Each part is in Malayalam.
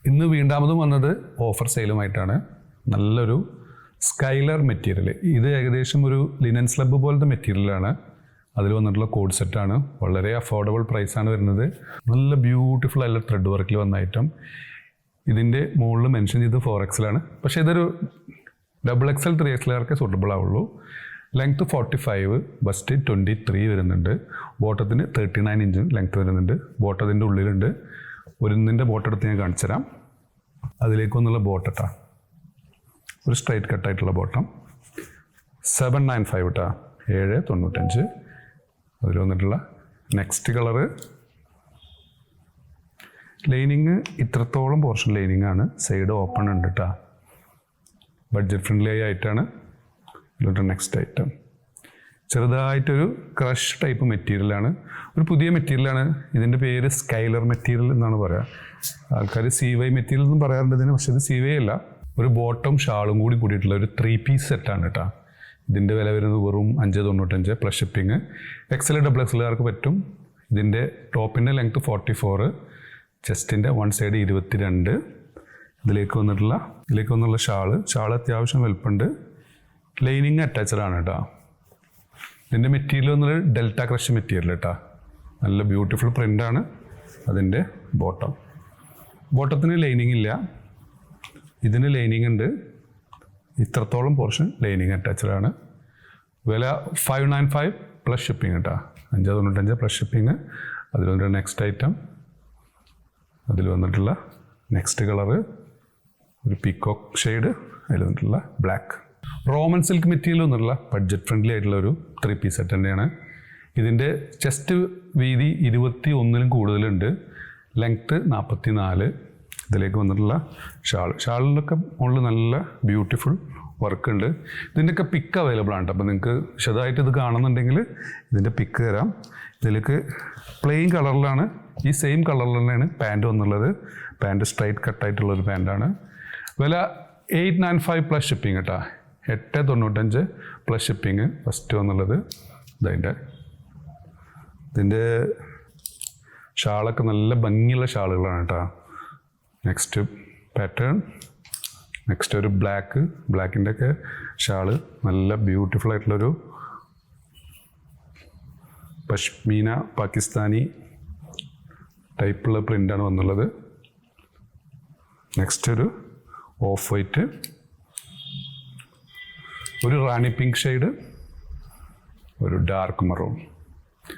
ഇന്ന് വീണ്ടാമതും വന്നത് ഓഫർ സെയിലുമായിട്ടാണ്. നല്ലൊരു സ്കൈലർ മെറ്റീരിയൽ. ഇത് ഏകദേശം ഒരു ലിനൻ സ്ലബ് പോലത്തെ മെറ്റീരിയലാണ്. അതിൽ വന്നിട്ടുള്ള കോഡ് സെറ്റാണ്. വളരെ അഫോർഡബിൾ പ്രൈസാണ് വരുന്നത്. നല്ല ബ്യൂട്ടിഫുൾ ആയിട്ടുള്ള ത്രെഡ് വർക്കിൽ വന്ന ഐറ്റം. ഇതിൻ്റെ മുകളിൽ മെൻഷൻ ചെയ്ത് 4XL ആണ്. പക്ഷേ ഇതൊരു XXL 3XL സൂട്ടബിൾ ആവുള്ളൂ. ലെങ്ത്ത് 45, ബസ്റ്റ് 23 വരുന്നുണ്ട്. ബോട്ടത്തിന് 39 ഇഞ്ച് ലെങ്ത്ത് വരുന്നുണ്ട്. ബോട്ടത്തിൻ്റെ ഉള്ളിലുണ്ട്. ഒരു ഇന്നിൻ്റെ ബോട്ട് എടുത്ത് ഞാൻ കാണിച്ചു തരാം. അതിലേക്കൊന്നുള്ള ബോട്ടട്ടാ, ഒരു സ്ട്രൈറ്റ് കട്ടായിട്ടുള്ള ബോട്ടം. 795 കേട്ടോ, 795. അതിൽ വന്നിട്ടുള്ള നെക്സ്റ്റ് കളറ് ലൈനിങ് ഇത്രത്തോളം പോർഷൻ ലൈനിങ് ആണ്. സൈഡ് ഓപ്പൺ ഉണ്ട് കേട്ടോ. ബഡ്ജറ്റ് ഫ്രണ്ട്ലി ആയിട്ടാണ്. ഇതിലോട്ട് നെക്സ്റ്റ് ഐറ്റം ചെറുതായിട്ടൊരു ക്രഷ് ടൈപ്പ് മെറ്റീരിയലാണ്. ഒരു പുതിയ മെറ്റീരിയലാണ്. ഇതിൻ്റെ പേര് സ്കൈലർ മെറ്റീരിയൽ എന്നാണ് പറയുക. ആൾക്കാർ CY മെറ്റീരിയൽ എന്നും പറയാറുണ്ട് ഇതിന്. പക്ഷേ ഇത് CY അല്ല. ഒരു ബോട്ടം ഷാളും കൂടി കൂടിയിട്ടുള്ള ഒരു 3 പീസ് സെറ്റാണ് കേട്ടോ. ഇതിൻ്റെ വില വരുന്നത് വെറും 595 പ്ലസ് ഷിപ്പിംഗ്. XL XXLകാർക്ക് പറ്റും. ഇതിൻ്റെ ടോപ്പിൻ്റെ ലെങ്ത്ത് 44, ചെസ്റ്റിൻ്റെ വൺ സൈഡ് 22. ഇതിലേക്ക് വന്നുള്ള ഷാള് അത്യാവശ്യം വലുപ്പമുണ്ട്. ലൈനിങ് അറ്റാച്ച്ഡ് ആണ് കേട്ടോ. ഇതിൻ്റെ മെറ്റീരിയൽ വന്നത് ഡെൽറ്റ ക്രഷ് മെറ്റീരിയൽ കേട്ടോ. നല്ല ബ്യൂട്ടിഫുൾ പ്രിൻ്റാണ്. അതിൻ്റെ ബോട്ടത്തിന് ലൈനിങ് ഇല്ല. ഇതിന് ലൈനിങ് ഉണ്ട്. ഇത്രത്തോളം പോർഷൻ ലൈനിങ് അറ്റാച്ച്ഡ് ആണ്. വില 595 പ്ലസ് ഷിപ്പിംഗ് കേട്ടോ. 595 പ്ലസ് ഷിപ്പിംഗ്. അതിൽ വന്നിട്ട് നെക്സ്റ്റ് ഐറ്റം. അതിൽ വന്നിട്ടുള്ള നെക്സ്റ്റ് കളറ് ഒരു പീക്കോക്ക് ഷെയ്ഡ്. അതിൽ വന്നിട്ടുള്ള ബ്ലാക്ക്. റോമൻ സിൽക്ക് മെറ്റീരിയൽ എന്നുള്ള ബഡ്ജറ്റ് ഫ്രണ്ട്ലി ആയിട്ടുള്ള ഒരു 3 പീസ് സെറ്റ് തന്നെയാണ്. ഇതിൻ്റെ ചെസ്റ്റ് വീതി 21 കൂടുതലുണ്ട്. ലെങ്ത്ത് 44. ഇതിലേക്ക് വന്നിട്ടുള്ള ഷാളിലൊക്കെ മുകളിൽ നല്ല ബ്യൂട്ടിഫുൾ വർക്ക് ഉണ്ട്. ഇതിൻ്റെയൊക്കെ പിക്ക് അവൈലബിൾ ആണ്. അപ്പോൾ നിങ്ങൾക്ക് വിശദമായിട്ട് ഇത് കാണുന്നുണ്ടെങ്കിൽ ഇതിൻ്റെ പിക്ക് തരാം. ഇതിലേക്ക് പ്ലെയിൻ കളറിലാണ്, ഈ സെയിം കളറിൽ തന്നെയാണ് പാൻറ്റ് വന്നുള്ളത്. പാൻറ്റ് സ്ട്രൈറ്റ് കട്ടായിട്ടുള്ളൊരു പാൻറ്റാണ്. വില 895 പ്ലസ് ഷിപ്പിംഗ് കേട്ടോ. 895 പ്ലസ് ഷിപ്പിംഗ്. ഫസ്റ്റ് വന്നുള്ളത് ഇതിൻ്റെ ഷാളൊക്കെ നല്ല ഭംഗിയുള്ള ഷാളുകളാണ് കേട്ടോ. Next pattern. നെക്സ്റ്റ് ഒരു ബ്ലാക്കിൻ്റെ ഒക്കെ ഷാള്. നല്ല ബ്യൂട്ടിഫുൾ ആയിട്ടുള്ളൊരു പഷ്മീന പാകിസ്ഥാനി ടൈപ്പുള്ള പ്രിൻ്റാണ് വന്നുള്ളത്. നെക്സ്റ്റ് ഒരു ഓഫ് വൈറ്റ്, ഒരു റാണി പിങ്ക് ഷെയ്ഡ്, ഒരു ഡാർക്ക് മറൂൺ.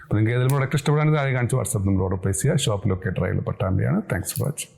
അപ്പോൾ നിങ്ങൾക്ക് ഏതെങ്കിലും പ്രൊഡക്റ്റ് ഇഷ്ടപ്പെടാൻ താഴെ കാണിച്ച് വാട്സാപ്പ് നമ്പർ ഓർഡർ പ്ലേസ് ചെയ്യുക. ഷോപ്പ് ലൊക്കേറ്റർ ആയുള്ള പട്ടാമ്പിയാണ്. Thanks for watching.